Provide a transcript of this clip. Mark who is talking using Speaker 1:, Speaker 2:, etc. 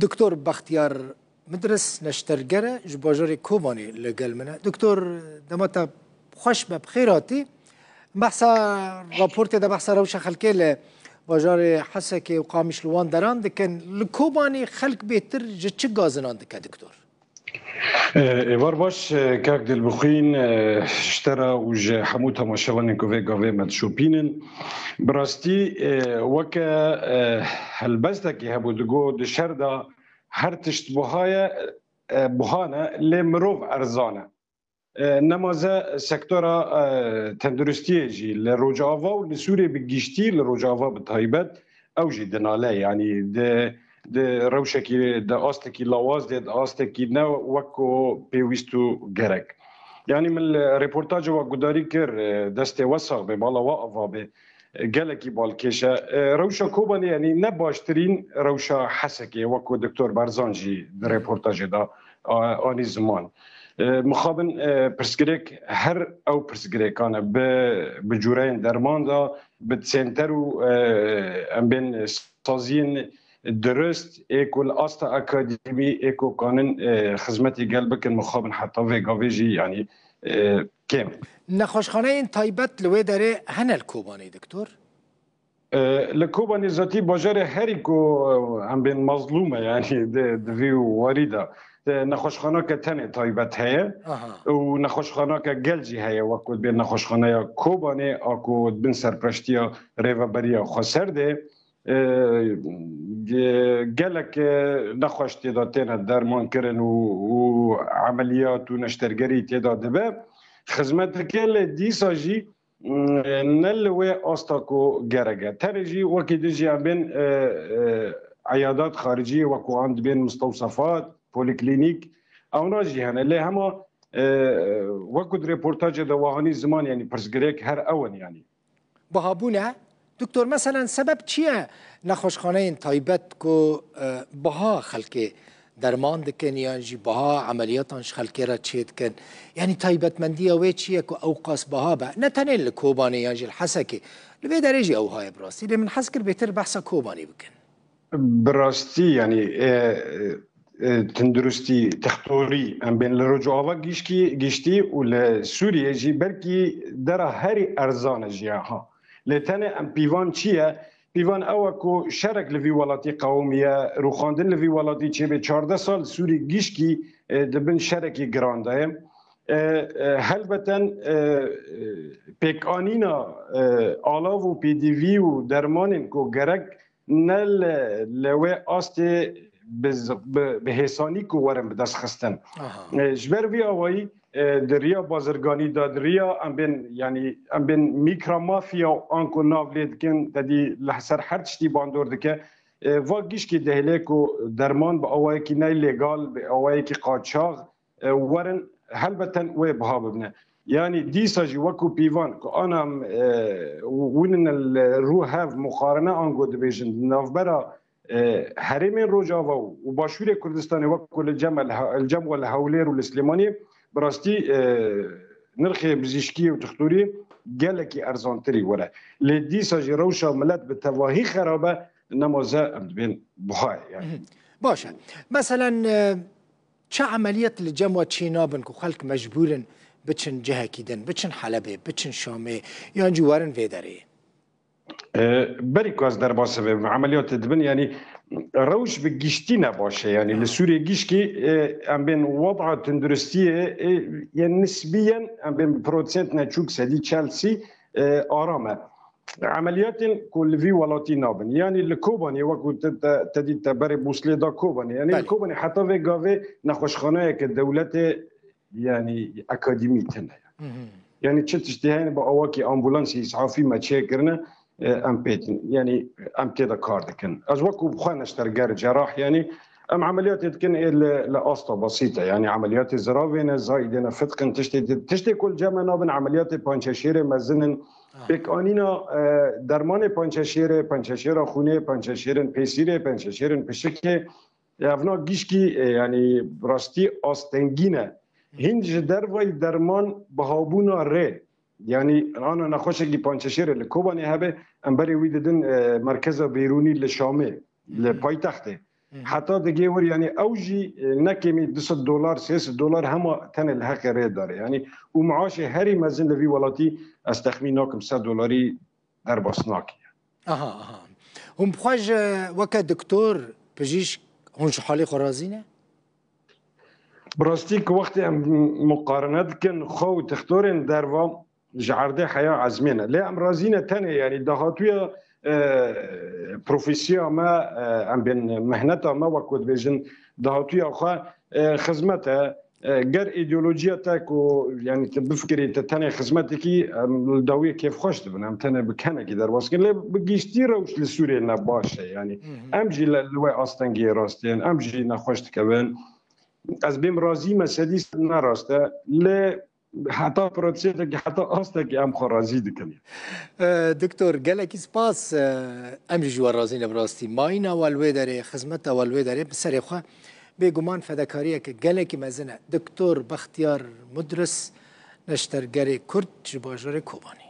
Speaker 1: دکتر بختیار مدرس نشترگره جباجر کوبانی لگل منه. دکتر دمتا خوش به بخیراتی بحثا راپورت ده بحثا روش خلکه ل باجار حسکه و قامش لوان دران دکن لکوبانی خلک بهتر چه گازنان دکه دکتر؟
Speaker 2: ایوار باش که دل بخین اشترا وج حمو تماشاوان کوه گاوه مدشوپینن براستی وکه هلبسته که هبو دگو دشردا هر تشت بهانه لمروف ارزانه نمازه سکتورا تندرستی جی لروجاوا و لسوری بگیشتی لروجاوا بتایبت او جی دناله یعنی ده روشکی ده آستکی لواز ده آستکی نه وکو پیوستو گرک یعنی من رپورتاج و گداری کر دست وساق به بالا واقفا به گلکی بالکشه روشا کوبانی یعنی نه باشترین روشا حسکی وکو دکتر برزانجی در رپورتاج دا آنی زمان مخابن پرسگریک هر او پرسگریکانه به جورین درمان دا به سنتر و ام بین سازین درست اکول آستا اکادمی اکو کانن خدمتی قلبك مخابن حتی ویگاویجی یعنی کم
Speaker 1: نخوشخانه این تایبت لوی داره هنل کوبانی دکتر؟
Speaker 2: لکوبانی ذاتی باجر هری کو هم بین مظلومه یعنی دوی واریده نخوشخانه که تنه تایبت هیه و نخوشخانه که گلجی هیه وقت بین نخوشخانه کوبانی اکو بین سرپرشتی ریوبری خسرده گلک نخوش تیداتین درمان کرن و عملیات و نشترگری تیداده به خدمت کل دیساجی نلوی آستاکو گرگه ترجی وکی دیجی بین عیادات خارجی وکو عند بین مستوصفات پولیکلینیک اونا جی هنه لی هما وکو رپورتاج دواهانی زمان یعنی پرسگریک هر اون یعنی
Speaker 1: بهابونه دکتر مثلا سبب چیه نخوشخانه این تایبت کو بها خلک درمان دکن یا جی بها عملیاتانش خلکی را چید کن یعنی تایبت مندی اوی چیه که اوقاس بها با نه تنه لکوبانی یا جی الحسکی لبی درجی اوهای براستی لی من حس کر بهتر بحثا کوبانی بکن
Speaker 2: براستی یعنی تندرستی تختوری ام بین لرجوعاوا گیشتی و لسوریه جی برکی در هری ارزان جی ها لتنه ام پیوان چیه پیوان او کو شرک لوی ولاتی قومیه روخاندن لوی ولاتی چه به 14 سال سوری گیشکی دبن شرکی گرانده هلبتن پیکانینا آلاو و پی دی وی و درمانن کو گرک نل لوی آسته به حسانی کو ورم بدست خستن جبر وی آوایی دریا بازرگانی دا دریا ام بین میکرا مافیا آنکو ناولید کن دادی لحسر هر چتی باندور دکه واقعیش که دهله کو درمان با آوایی که نه لیگال با آوایی که قاچاق ورن هلبتن وی بها ببنه یعنی دیسا جی وکو پیوان که آنم ونن رو هف مقارنه آنگو دبیجن نافبرا حریم روجاوا و باشور کردستان وکو الجم و الهولیر و الاسلیمانی براستی نرخ بزیشکی و تختوری گلکی ارزانتری وره لیدیسا جی روشا ملت به تواهی خرابه نمازه بین بهای یعنی
Speaker 1: باشه مثلا چه عملیات الجم و چینابن که خلق مجبورن بچن جهه کیدن بچن حلبه بچن شامه یا جوارن ویداره
Speaker 2: بری که از در باسه به عملیات دبن یعنی روش به گیشتی نباشه یعنی لسوریه گیشکی ام بین وضع تندرستیه یعنی نسبیاً ام بین پروتسنت نچوک سدی چلسی آرامه عملیات کل وی ولاتی نابن یعنی لکوبانی وقت تدید تبری بوسلی دا کوبانی یعنی لکوبانی حتی و گاوه نخوشخانه که دولت یعنی اکادمی تنه یعنی چه تشتهین با اواکی آمبولانسی اسعافی ما چه کرنه ام بيتن يعني ام تيدا كاردكن از وكو بخوان اشترجار جراح يعني ام عمليات تكن لاسطه بسيطه يعني عمليات زراوين زايدنا فتقن تشتي كل جمعنا بين عمليات بانشاشيره مزنن بكانينا درمان بانشاشيره خونه بانشاشيرن بيسيره بانشاشيرن بشكل افنا گيشكي يعني براستي استنگينه هنج دروي درمان بهابونا ر يعني انا نخوشگی پانچشیر لکوبانی هبه امبری ویددن مرکز بیرونی لشامه لپایتخته حتی دیگه ور یعنی اوجی نکمی $200 $300 هم تن الحق ری داره یعنی و معاش هری مزن لوی ولاتی از تخمین ناکم $100 در باسناکی.
Speaker 1: آها هم بخواج وک دکتر پزشک هنش حالی خرازینه؟
Speaker 2: براستی که وقتی مقارنت کن خو تختورن در و جعرده حیا عزمینه لی امرازینه تنه یعنی دهاتوی پروفیسیا ما ام بین مهنتا ما وکود بیجن دهاتوی آخوا خدمته گر ایدئولوژیا تاک و یعنی بفکری تنه خدمتی کی داوی کیف خوش دبنم تنه بکنه کی در واسکن لی بگیشتی روش لسوریه نباشه یعنی امجی لوی آستنگی راستین امجی نخوش تکون از بیم رازی مسدیس نراسته لی حتی پروتسیت که حتی آسته که ام خرازی دکنیم.
Speaker 1: دکتر گلکی سپاس امجی جوار رازی نبراستی ماین اولوی داره خدمت اولوی داره بسری خواه بگمان فداکاریه که گلکی مزنه دکتر بختیار مدرس نشترگری کرد جباجور کوبانی